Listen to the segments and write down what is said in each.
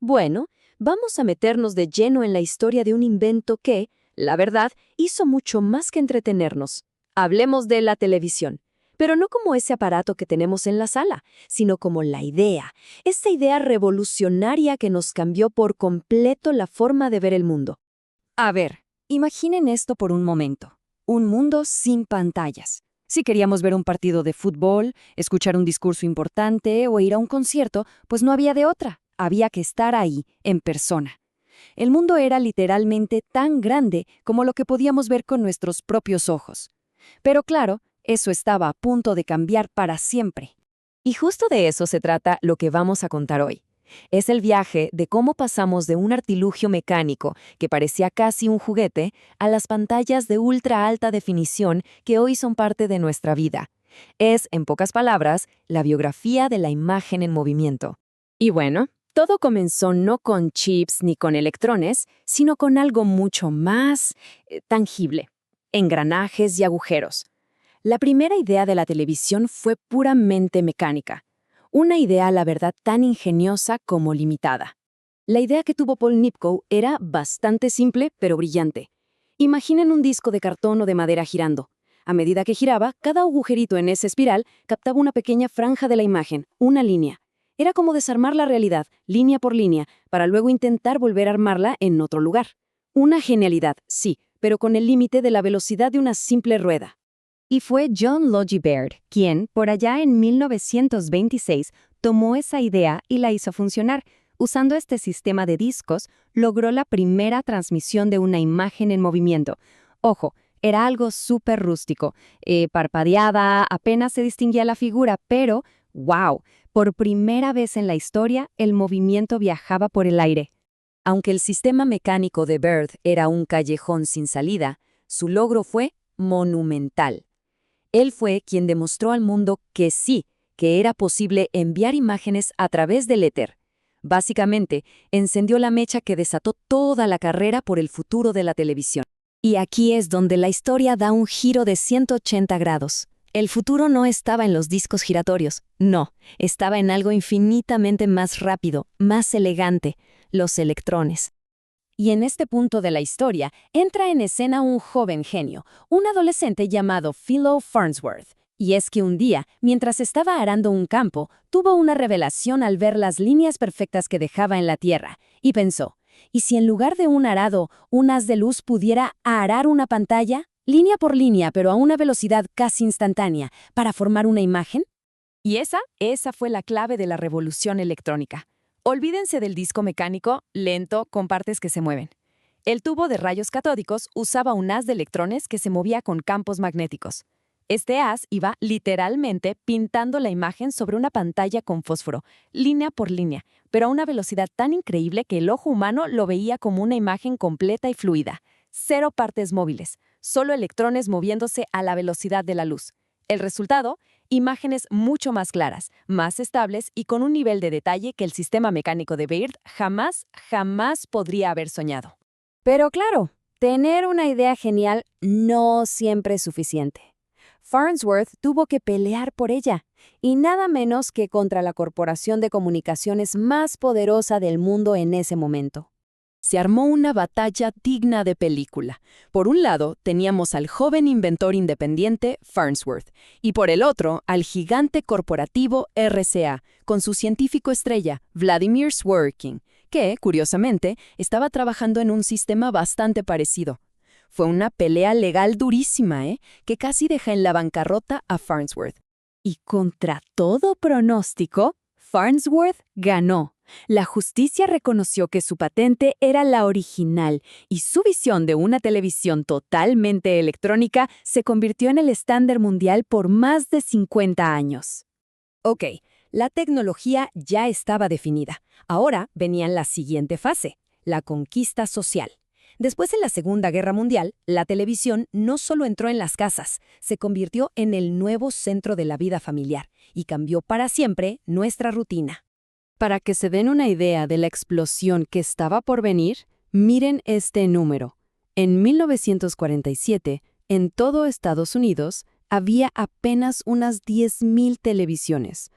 Bueno, vamos a meternos de lleno en la historia de un invento que, la verdad, hizo mucho más que entretenernos. Hablemos de la televisión, pero no como ese aparato que tenemos en la sala, sino como la idea, esa idea revolucionaria que nos cambió por completo la forma de ver el mundo. A ver, imaginen esto por un momento. Un mundo sin pantallas. Si queríamos ver un partido de fútbol, escuchar un discurso importante o ir a un concierto, pues no había de otra. Había que estar ahí, en persona. El mundo era literalmente tan grande como lo que podíamos ver con nuestros propios ojos. Pero claro, eso estaba a punto de cambiar para siempre. Y justo de eso se trata lo que vamos a contar hoy. Es el viaje de cómo pasamos de un artilugio mecánico que parecía casi un juguete a las pantallas de ultra alta definición que hoy son parte de nuestra vida. Es, en pocas palabras, la biografía de la imagen en movimiento. Y bueno, todo comenzó no con chips ni con electrones, sino con algo mucho más tangible: engranajes y agujeros. La primera idea de la televisión fue puramente mecánica. Una idea, la verdad, tan ingeniosa como limitada. La idea que tuvo Paul Nipkow era bastante simple, pero brillante. Imaginen un disco de cartón o de madera girando. A medida que giraba, cada agujerito en esa espiral captaba una pequeña franja de la imagen, una línea. Era como desarmar la realidad, línea por línea, para luego intentar volver a armarla en otro lugar. Una genialidad, sí, pero con el límite de la velocidad de una simple rueda. Y fue John Logie Baird quien, por allá en 1926, tomó esa idea y la hizo funcionar. Usando este sistema de discos, logró la primera transmisión de una imagen en movimiento. Ojo, era algo súper rústico. Parpadeada, apenas se distinguía la figura, pero, ¡wow! Por primera vez en la historia, el movimiento viajaba por el aire. Aunque el sistema mecánico de Baird era un callejón sin salida, su logro fue monumental. Él fue quien demostró al mundo que sí, que era posible enviar imágenes a través del éter. Básicamente, encendió la mecha que desató toda la carrera por el futuro de la televisión. Y aquí es donde la historia da un giro de 180 grados. El futuro no estaba en los discos giratorios, no, estaba en algo infinitamente más rápido, más elegante, los electrones. Y en este punto de la historia entra en escena un joven genio, un adolescente llamado Philo Farnsworth. Y es que un día, mientras estaba arando un campo, tuvo una revelación al ver las líneas perfectas que dejaba en la tierra, y pensó, ¿y si en lugar de un arado, un haz de luz pudiera arar una pantalla, línea por línea, pero a una velocidad casi instantánea, para formar una imagen? Y esa fue la clave de la revolución electrónica. Olvídense del disco mecánico, lento, con partes que se mueven. El tubo de rayos catódicos usaba un haz de electrones que se movía con campos magnéticos. Este haz iba literalmente pintando la imagen sobre una pantalla con fósforo, línea por línea, pero a una velocidad tan increíble que el ojo humano lo veía como una imagen completa y fluida. Cero partes móviles, solo electrones moviéndose a la velocidad de la luz. El resultado: imágenes mucho más claras, más estables y con un nivel de detalle que el sistema mecánico de Baird jamás podría haber soñado. Pero claro, tener una idea genial no siempre es suficiente. Farnsworth tuvo que pelear por ella, y nada menos que contra la corporación de comunicaciones más poderosa del mundo en ese momento. Se armó una batalla digna de película. Por un lado, teníamos al joven inventor independiente Farnsworth, y por el otro, al gigante corporativo RCA, con su científico estrella, Vladimir Zworykin, que, curiosamente, estaba trabajando en un sistema bastante parecido. Fue una pelea legal durísima, que casi deja en la bancarrota a Farnsworth. Y contra todo pronóstico, Farnsworth ganó. La justicia reconoció que su patente era la original y su visión de una televisión totalmente electrónica se convirtió en el estándar mundial por más de 50 años. Ok, la tecnología ya estaba definida. Ahora venía la siguiente fase, la conquista social. Después, en la Segunda Guerra Mundial, la televisión no solo entró en las casas, se convirtió en el nuevo centro de la vida familiar y cambió para siempre nuestra rutina. Para que se den una idea de la explosión que estaba por venir, miren este número. En 1947, en todo Estados Unidos, había apenas unas 10,000 televisiones.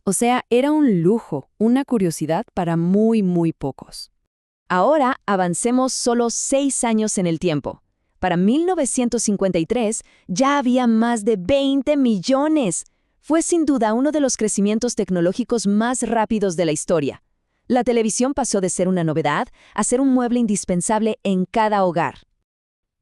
O sea, era un lujo, una curiosidad para muy pocos. Ahora avancemos solo 6 años en el tiempo. Para 1953 ya había más de 20 millones. Fue sin duda uno de los crecimientos tecnológicos más rápidos de la historia. La televisión pasó de ser una novedad a ser un mueble indispensable en cada hogar.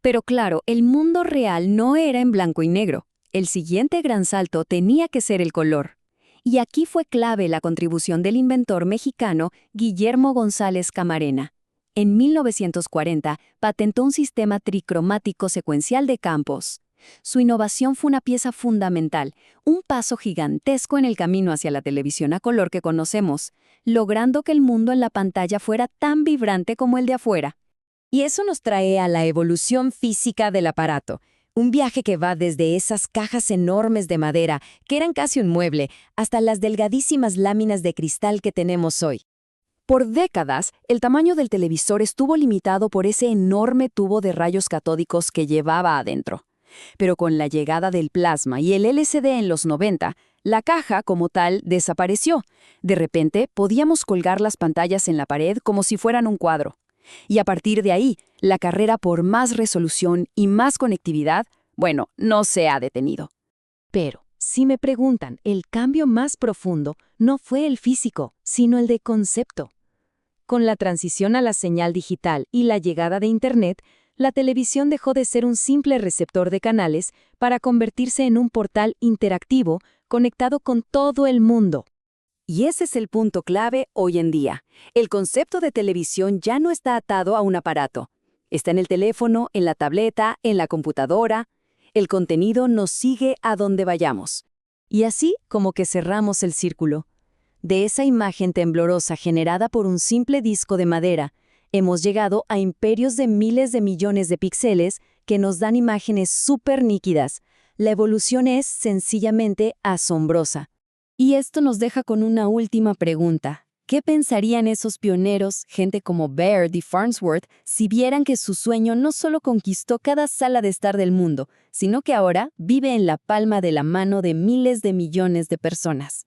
Pero claro, el mundo real no era en blanco y negro. El siguiente gran salto tenía que ser el color. Y aquí fue clave la contribución del inventor mexicano Guillermo González Camarena. En 1940 patentó un sistema tricromático secuencial de campos. Su innovación fue una pieza fundamental, un paso gigantesco en el camino hacia la televisión a color que conocemos, logrando que el mundo en la pantalla fuera tan vibrante como el de afuera. Y eso nos trae a la evolución física del aparato. Un viaje que va desde esas cajas enormes de madera, que eran casi un mueble, hasta las delgadísimas láminas de cristal que tenemos hoy. Por décadas, el tamaño del televisor estuvo limitado por ese enorme tubo de rayos catódicos que llevaba adentro. Pero con la llegada del plasma y el LCD en los 90, la caja como tal desapareció. De repente, podíamos colgar las pantallas en la pared como si fueran un cuadro. Y a partir de ahí, la carrera por más resolución y más conectividad, bueno, no se ha detenido. Pero, si me preguntan, el cambio más profundo no fue el físico, sino el de concepto. Con la transición a la señal digital y la llegada de Internet, la televisión dejó de ser un simple receptor de canales para convertirse en un portal interactivo conectado con todo el mundo. Y ese es el punto clave hoy en día. El concepto de televisión ya no está atado a un aparato. Está en el teléfono, en la tableta, en la computadora. El contenido nos sigue a donde vayamos. Y así como que cerramos el círculo. De esa imagen temblorosa generada por un simple disco de madera, hemos llegado a imperios de miles de millones de píxeles que nos dan imágenes súper nítidas. La evolución es sencillamente asombrosa. Y esto nos deja con una última pregunta. ¿Qué pensarían esos pioneros, gente como Baird y Farnsworth, si vieran que su sueño no solo conquistó cada sala de estar del mundo, sino que ahora vive en la palma de la mano de miles de millones de personas?